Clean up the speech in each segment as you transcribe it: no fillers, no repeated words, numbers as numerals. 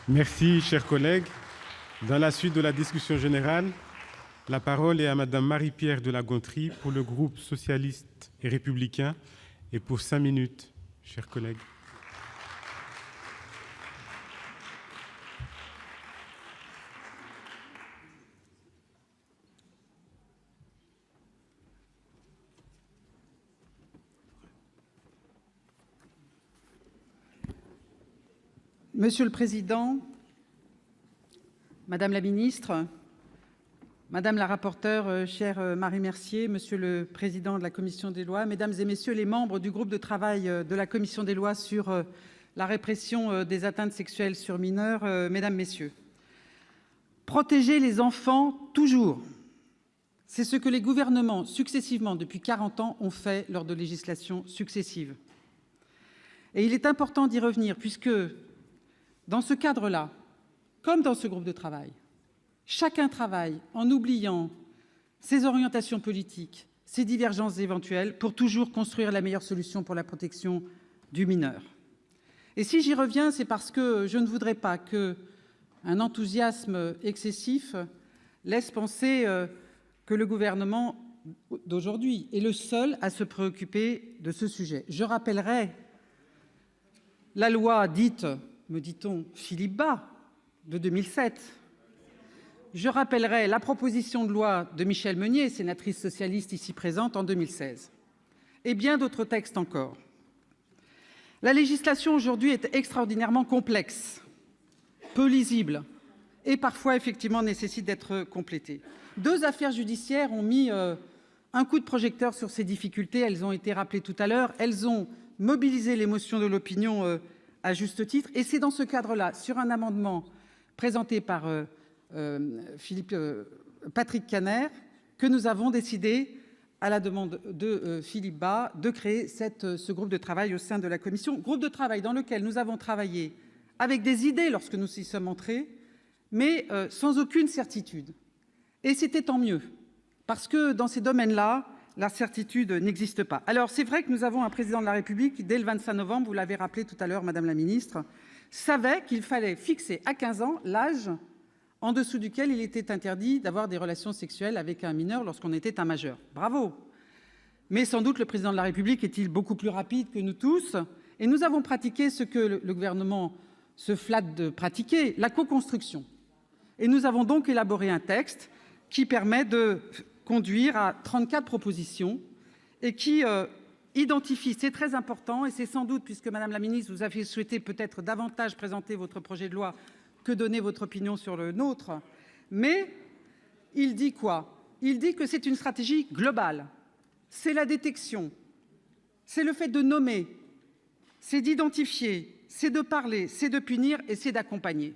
Merci, chers collègues. Dans la suite de la discussion générale, la parole est à Madame Marie-Pierre de La Gontrie pour le groupe socialiste et républicain et pour 5 minutes, chers collègues. Monsieur le Président, Madame la Ministre, Madame la rapporteure, chère Marie Mercier, Monsieur le Président de la Commission des lois, Mesdames et Messieurs les membres du groupe de travail de la Commission des lois sur la répression des atteintes sexuelles sur mineurs, Mesdames, Messieurs, protéger les enfants toujours, c'est ce que les gouvernements successivement depuis 40 ans ont fait lors de législations successives. Et il est important d'y revenir puisque dans ce cadre-là, comme dans ce groupe de travail, chacun travaille en oubliant ses orientations politiques, ses divergences éventuelles, pour toujours construire la meilleure solution pour la protection du mineur. Et si j'y reviens, c'est parce que je ne voudrais pas qu'un enthousiasme excessif laisse penser que le gouvernement d'aujourd'hui est le seul à se préoccuper de ce sujet. Je rappellerai la loi dite, me dit-on, Philippe Bas, de 2007. Je rappellerai la proposition de loi de Michèle Meunier, sénatrice socialiste ici présente, en 2016, et bien d'autres textes encore. La législation aujourd'hui est extraordinairement complexe, peu lisible, et parfois effectivement nécessite d'être complétée. 2 affaires judiciaires ont mis un coup de projecteur sur ces difficultés, elles ont été rappelées tout à l'heure, elles ont mobilisé l'émotion de l'opinion à juste titre, et c'est dans ce cadre-là, sur un amendement présenté par Patrick Kanner, que nous avons décidé, à la demande de Philippe Bas, de créer ce groupe de travail au sein de la Commission. Groupe de travail dans lequel nous avons travaillé avec des idées lorsque nous y sommes entrés, mais sans aucune certitude. Et c'était tant mieux, parce que dans ces domaines-là, la certitude n'existe pas. Alors c'est vrai que nous avons un président de la République qui, dès le 25 novembre, vous l'avez rappelé tout à l'heure, Madame la Ministre, savait qu'il fallait fixer à 15 ans l'âge en dessous duquel il était interdit d'avoir des relations sexuelles avec un mineur lorsqu'on était un majeur. Bravo! Mais sans doute le président de la République est-il beaucoup plus rapide que nous tous, et nous avons pratiqué ce que le gouvernement se flatte de pratiquer, la co-construction. Et nous avons donc élaboré un texte qui permet de conduire à 34 propositions et qui identifie, c'est très important, et c'est sans doute, puisque Madame la Ministre, vous avez souhaité peut-être davantage présenter votre projet de loi que donner votre opinion sur le nôtre, mais il dit quoi? Il dit que c'est une stratégie globale. C'est la détection, c'est le fait de nommer, c'est d'identifier, c'est de parler, c'est de punir et c'est d'accompagner.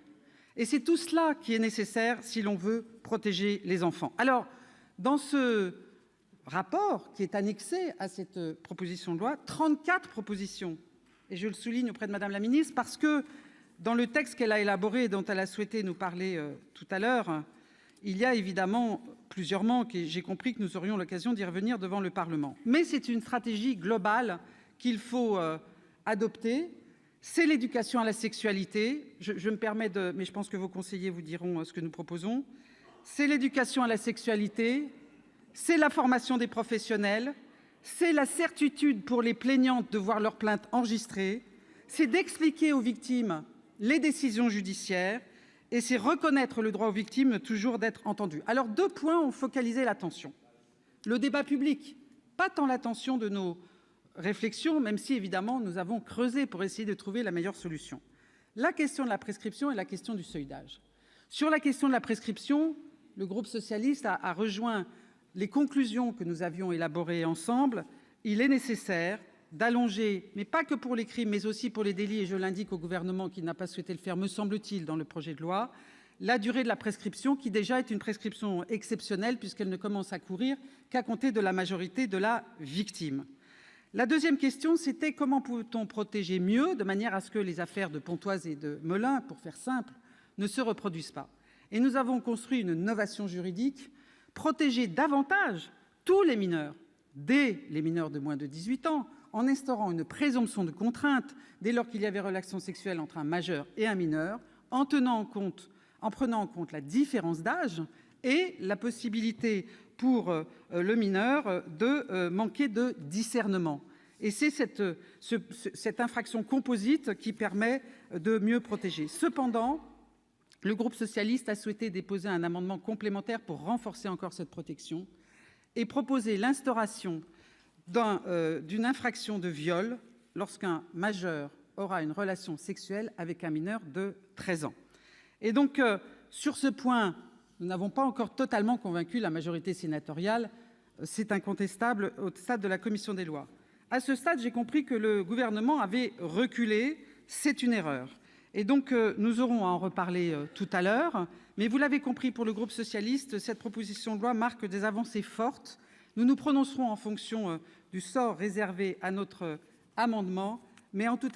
Et c'est tout cela qui est nécessaire si l'on veut protéger les enfants. Alors, dans ce rapport qui est annexé à cette proposition de loi, 34 propositions, et je le souligne auprès de Madame la Ministre, parce que dans le texte qu'elle a élaboré et dont elle a souhaité nous parler tout à l'heure, il y a évidemment plusieurs manques, et j'ai compris que nous aurions l'occasion d'y revenir devant le Parlement. Mais c'est une stratégie globale qu'il faut adopter. C'est l'éducation à la sexualité. Je me permets de... mais je pense que vos conseillers vous diront ce que nous proposons. C'est l'éducation à la sexualité, c'est la formation des professionnels, c'est la certitude pour les plaignantes de voir leurs plaintes enregistrées, c'est d'expliquer aux victimes les décisions judiciaires, et c'est reconnaître le droit aux victimes toujours d'être entendues. Alors 2 points ont focalisé l'attention. Le débat public, pas tant l'attention de nos réflexions, même si évidemment nous avons creusé pour essayer de trouver la meilleure solution. La question de la prescription et la question du seuil d'âge. Sur la question de la prescription, le groupe socialiste a rejoint les conclusions que nous avions élaborées ensemble. Il est nécessaire d'allonger, mais pas que pour les crimes, mais aussi pour les délits, et je l'indique au gouvernement qui n'a pas souhaité le faire, me semble-t-il, dans le projet de loi, la durée de la prescription, qui déjà est une prescription exceptionnelle, puisqu'elle ne commence à courir qu'à compter de la majorité de la victime. La deuxième question, c'était comment peut-on protéger mieux, de manière à ce que les affaires de Pontoise et de Melun, pour faire simple, ne se reproduisent pas. Et nous avons construit une novation juridique, protéger davantage tous les mineurs, dès les mineurs de moins de 18 ans, en instaurant une présomption de contrainte dès lors qu'il y avait relation sexuelle entre un majeur et un mineur, en prenant en compte la différence d'âge et la possibilité pour le mineur de manquer de discernement. Et c'est cette infraction composite qui permet de mieux protéger. Cependant, le groupe socialiste a souhaité déposer un amendement complémentaire pour renforcer encore cette protection et proposer l'instauration d'une infraction de viol lorsqu'un majeur aura une relation sexuelle avec un mineur de 13 ans. Et donc, sur ce point, nous n'avons pas encore totalement convaincu la majorité sénatoriale, c'est incontestable au stade de la commission des lois. À ce stade, j'ai compris que le gouvernement avait reculé, c'est une erreur. Et donc, nous aurons à en reparler tout à l'heure. Mais vous l'avez compris, pour le groupe socialiste, cette proposition de loi marque des avancées fortes. Nous nous prononcerons en fonction du sort réservé à notre amendement, mais en tout état